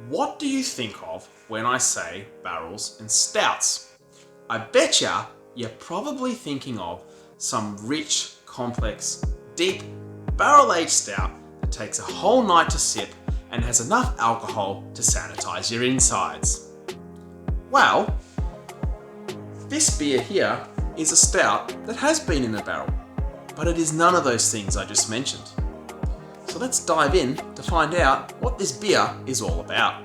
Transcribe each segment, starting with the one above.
What do you think of when I say barrels and stouts? I betcha you're probably thinking of some rich, complex, deep, barrel-aged stout that takes a whole night to sip and has enough alcohol to sanitize your insides. Well, this beer here is a stout that has been in a barrel, but it is none of those things I just mentioned. So let's dive in to find out what this beer is all about.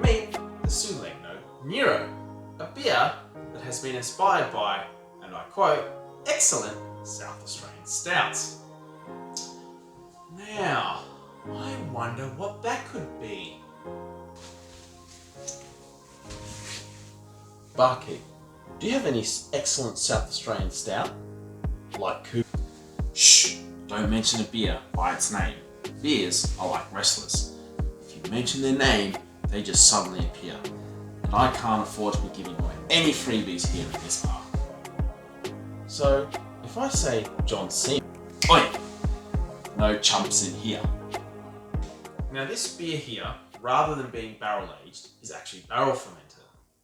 Meet the Su Legno Nero, a beer that has been inspired by, and I quote, excellent South Australian stouts. Now, I wonder what that could be. Barkeep, do you have any excellent South Australian stout? Like Coop? Shh, don't mention a beer by its name. Beers are like wrestlers. If you mention their name, they just suddenly appear. And I can't afford to be giving away any freebies here at this bar. So, if I say John Cena, oi! No chumps in here. Now this beer here, rather than being barrel aged, is actually barrel fermented.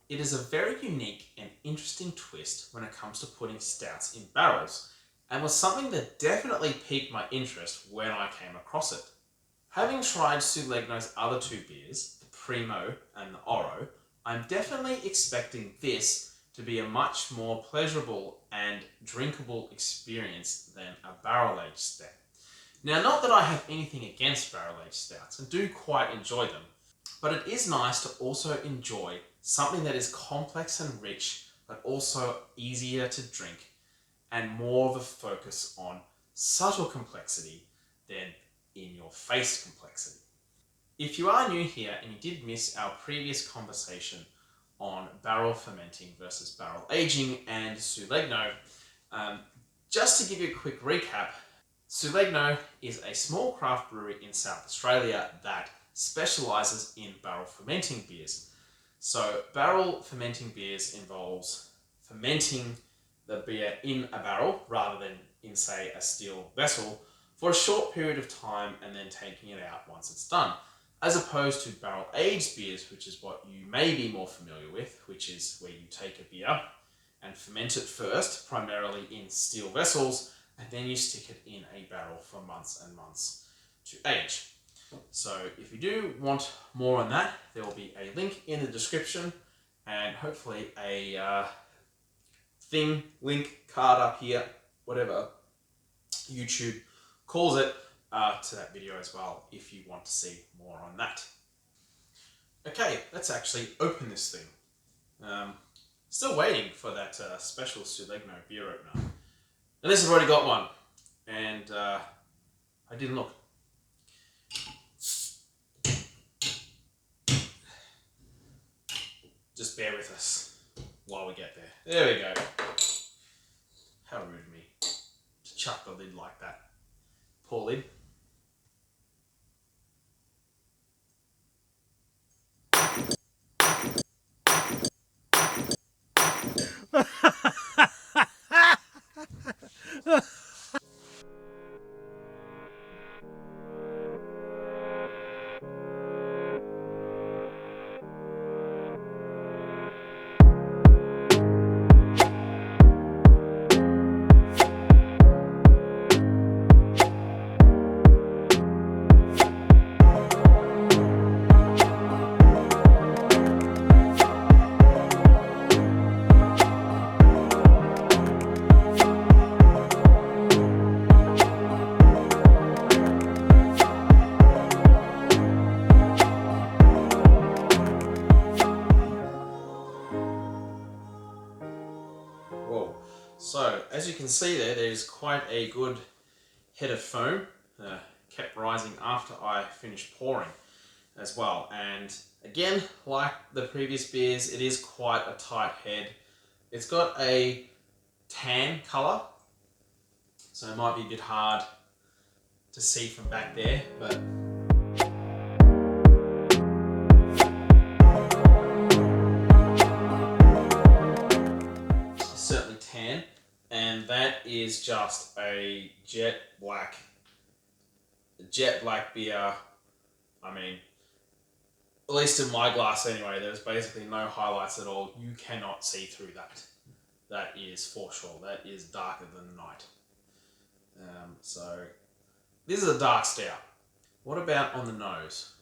It is a very unique and interesting twist when it comes to putting stouts in barrels, and was something that definitely piqued my interest when I came across it. Having tried Su Legno's other two beers, the Primo and the Oro, I'm definitely expecting this to be a much more pleasurable and drinkable experience than a barrel-aged stout. Now, not that I have anything against barrel-aged stouts and do quite enjoy them, but it is nice to also enjoy something that is complex and rich, but also easier to drink and more of a focus on subtle complexity than in-your-face complexity. If you are new here and you did miss our previous conversation on barrel fermenting versus barrel aging and Su Legno, just to give you a quick recap, Su Legno is a small craft brewery in South Australia that specialises in barrel fermenting beers. So barrel fermenting beers involves fermenting the beer in a barrel rather than in, say, a steel vessel for a short period of time and then taking it out once it's done, as opposed to barrel aged beers, which is what you may be more familiar with, which is where you take a beer and ferment it first, primarily in steel vessels, and then you stick it in a barrel for months and months to age. So if you do want more on that, there will be a link in the description and hopefully a link card up here, whatever YouTube calls it, to that video as well if you want to see more on that. Okay, let's actually open this thing. Still waiting for that special Su Legno beer opener. And this has already got one, and I didn't look. Just bear with us while we get there. There we go. How rude of me to chuck the lid like that. Poor lid. So, as you can see there's quite a good head of foam. Kept rising after I finished pouring as well. And again, like the previous beers, it is quite a tight head. It's got a tan colour, so it might be a bit hard to see from back there, but certainly tan, and that is just a jet black beer. I mean, at least in my glass anyway, there's basically no highlights at all. You cannot see through that. That is for sure. That is darker than night. So this is a dark stout. What about on the nose?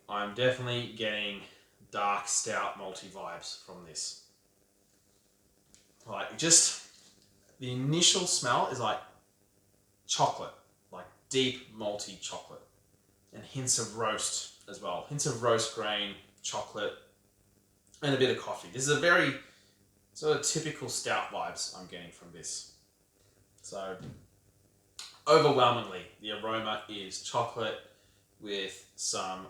I'm definitely getting dark stout malty vibes from this. Like, just the initial smell is like chocolate, like deep malty chocolate, and hints of roast as well. Hints of roast grain, chocolate, and a bit of coffee. This is a very sort of typical stout vibes I'm getting from this. So overwhelmingly, the aroma is chocolate with some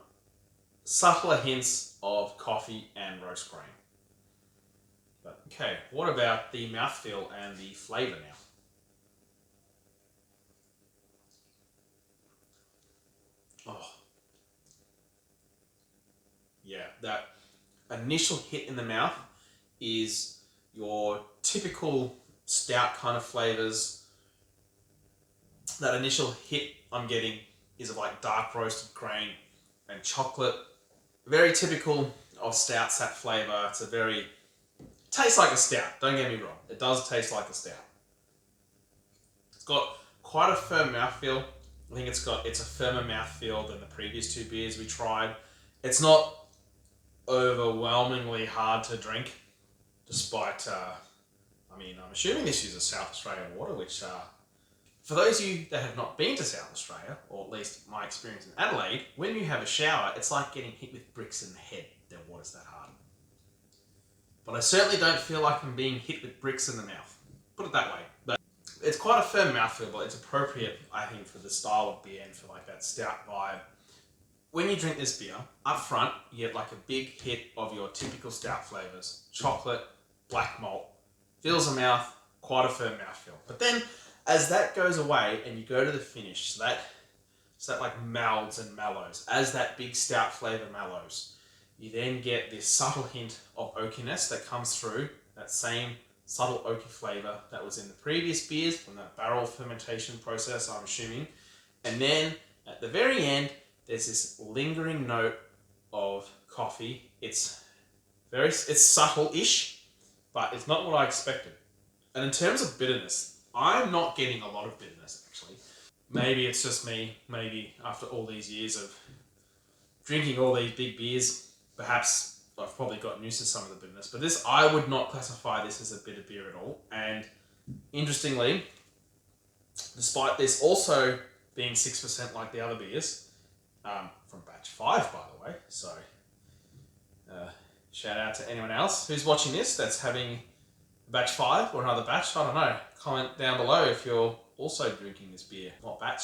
subtler hints of coffee and roast grain. But okay, what about the mouthfeel and the flavour now? Oh, yeah, that initial hit in the mouth is your typical stout kind of flavours. That initial hit I'm getting is of like dark roasted grain and chocolate. Very typical of stouts, that flavour. It's a very, tastes like a stout, don't get me wrong. It does taste like a stout. It's got quite a firm mouthfeel. I think it's a firmer mouthfeel than the previous two beers we tried. It's not overwhelmingly hard to drink, despite, I mean, I'm assuming this uses South Australian water, which, for those of you that have not been to South Australia, or at least my experience in Adelaide, when you have a shower, it's like getting hit with bricks in the head. Their water's that hard. But I certainly don't feel like I'm being hit with bricks in the mouth. Put it that way. But it's quite a firm mouthfeel, but it's appropriate, I think, for the style of beer and for like that stout vibe. When you drink this beer, up front, you get like a big hit of your typical stout flavours. Chocolate, black malt, fills the mouth, quite a firm mouthfeel. But then, as that goes away and you go to the finish, so that like melds and mellows, as that big stout flavour mellows, you then get this subtle hint of oakiness that comes through, that same subtle oaky flavour that was in the previous beers from that barrel fermentation process, I'm assuming. And then at the very end, there's this lingering note of coffee. It's subtle-ish, but it's not what I expected. And in terms of bitterness, I'm not getting a lot of bitterness, actually. Maybe it's just me. Maybe after all these years of drinking all these big beers, perhaps I've probably gotten used to some of the bitterness. But this, I would not classify this as a bitter beer at all. And interestingly, despite this also being 6% like the other beers, from batch 5, by the way. So, shout out to anyone else who's watching this that's having batch 5 or another batch. I don't know. Comment down below if you're also drinking this beer. What batch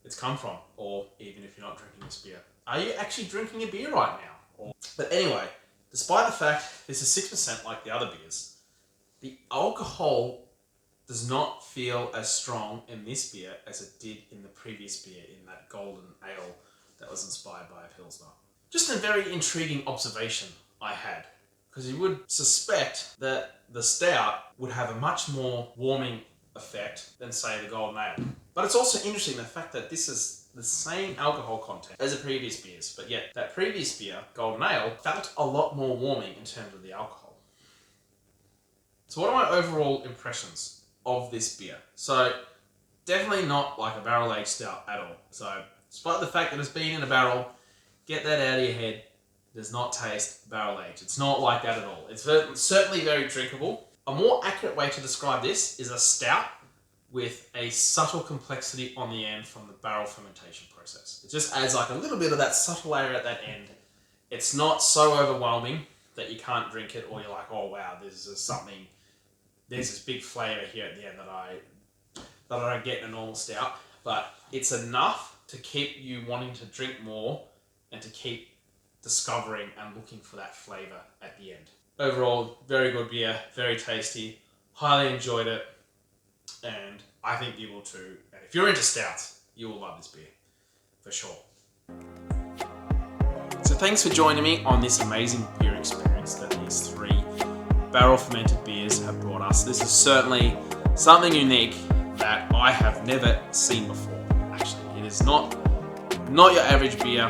it's come from, or even if you're not drinking this beer. Are you actually drinking a beer right now? But anyway, despite the fact this is 6% like the other beers, the alcohol does not feel as strong in this beer as it did in the previous beer, in that golden ale that was inspired by a Pilsner. Just a very intriguing observation I had, because you would suspect that the stout would have a much more warming effect than, say, the golden ale. But it's also interesting the fact that this is the same alcohol content as the previous beers, but yet that previous beer, golden ale, felt a lot more warming in terms of the alcohol. So what are my overall impressions of this beer? So definitely not like a barrel-aged stout at all. So despite the fact that it's been in a barrel, get that out of your head. It does not taste barrel-aged. It's not like that at all. It's certainly very drinkable. A more accurate way to describe this is a stout with a subtle complexity on the end from the barrel fermentation process. It just adds like a little bit of that subtle layer at that end. It's not so overwhelming that you can't drink it, or you're like, oh wow, there's this big flavour here at the end that I don't get in a normal stout. But it's enough to keep you wanting to drink more and to keep discovering and looking for that flavour at the end. Overall, very good beer, very tasty, highly enjoyed it, and I think you will too. And if you're into stouts, you will love this beer, for sure. So thanks for joining me on this amazing beer experience that these 3 barrel fermented beers have brought us. This is certainly something unique that I have never seen before, actually. It is not your average beer,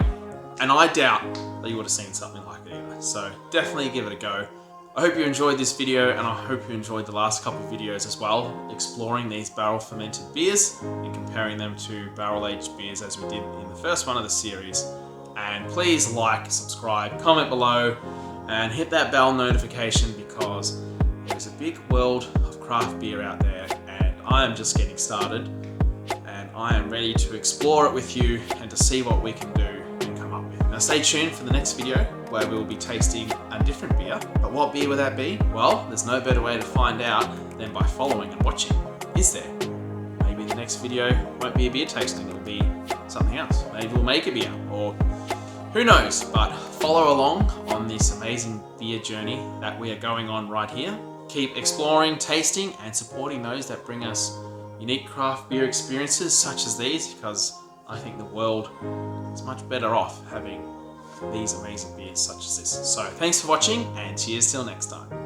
and I doubt that you would have seen something like it either. So definitely give it a go. I hope you enjoyed this video, and I hope you enjoyed the last couple of videos as well, exploring these barrel fermented beers and comparing them to barrel aged beers as we did in the first one of the series. And please like, subscribe, comment below, and hit that bell notification, because there's a big world of craft beer out there, and I am just getting started, and I am ready to explore it with you and to see what we can do and come up with. Now stay tuned for the next video, where we will be tasting a different beer. But what beer will that be? Well, there's no better way to find out than by following and watching, is there? Maybe the next video won't be a beer tasting, it'll be something else. Maybe we'll make a beer, or who knows? But follow along on this amazing beer journey that we are going on right here. Keep exploring, tasting, and supporting those that bring us unique craft beer experiences such as these, because I think the world is much better off having these amazing beers such as this. So thanks for watching, and cheers till next time.